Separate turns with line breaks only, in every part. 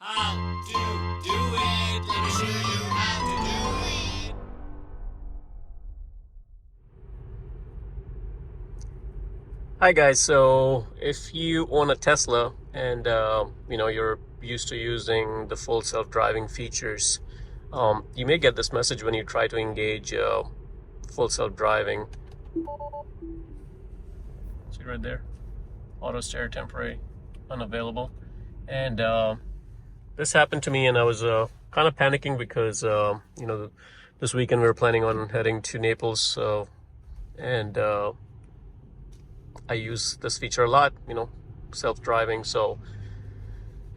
How to do it. Let me show you how to do it.
Hi guys, so if you own a Tesla and you're used to using the full self-driving features, you may get this message when you try to engage full self-driving. See right there, Autosteer temporary, unavailable. And this happened to me, and I was kind of panicking because this weekend we were planning on heading to Naples, and I use this feature a lot, self-driving. So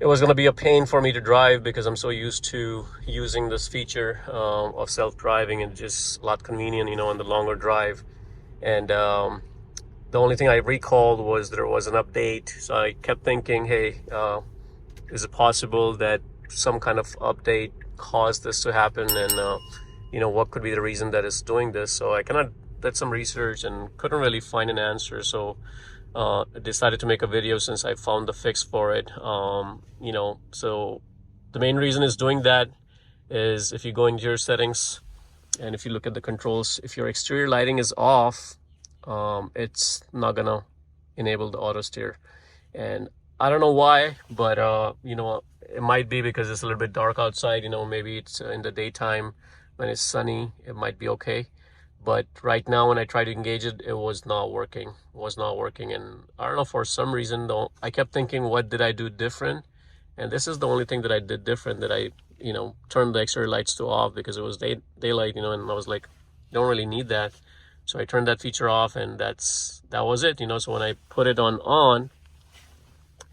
it was going to be a pain for me to drive because I'm so used to using this feature of self-driving, and just a lot convenient, on the longer drive. And the only thing I recalled was there was an update. So I kept thinking, hey, is it possible that some kind of update caused this to happen? And what could be the reason that it's doing this? So I kind of did some research and couldn't really find an answer. So I decided to make a video since I found the fix for it. So the main reason is doing that is if you go into your settings and if you look at the controls, if your exterior lighting is off, it's not gonna enable the auto steer. And I don't know why, but it might be because it's a little bit dark outside. Maybe it's in the daytime when it's sunny, it might be okay. But right now when I tried to engage it, it was not working. And I don't know, for some reason though, I kept thinking, what did I do different? And this is the only thing that I did different, that I turned the exterior lights to off because it was daylight, and I was like, don't really need that. So I turned that feature off, and that was it. So when I put it on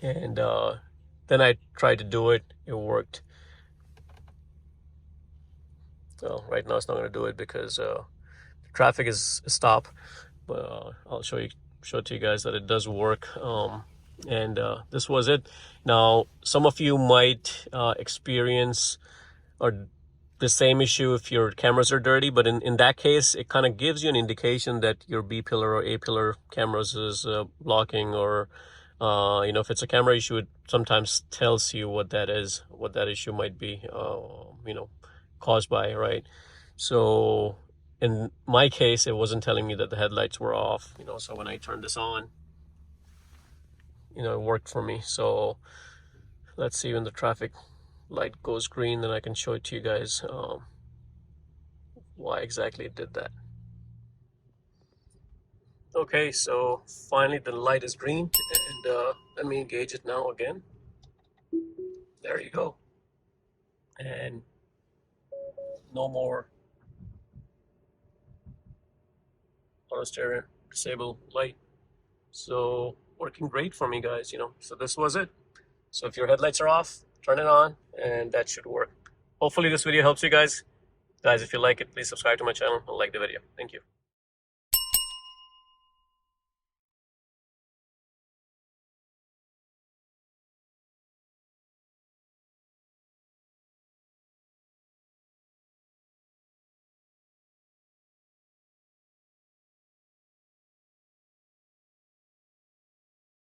and then I tried to do it, it worked. So right now it's not going to do it because traffic is stopped, but I'll show it to you guys that it does work. And this was it. Now some of you might experience or the same issue if your cameras are dirty, but in that case it kind of gives you an indication that your B pillar or A pillar cameras is blocking, or if it's a camera issue, it sometimes tells you what that is, what that issue might be caused by, right? So in my case, it wasn't telling me that the headlights were off, so when I turned this on, it worked for me. So let's see, when the traffic light goes green, then I can show it to you guys why exactly it did that. Okay, so finally the light is green, and let me engage it now again. There you go. And no more auto steer disable light. So working great for me, guys. So this was it. So if your headlights are off, turn it on, and that should work. Hopefully this video helps you guys. If you like it, please subscribe to my channel and like the video. Thank you.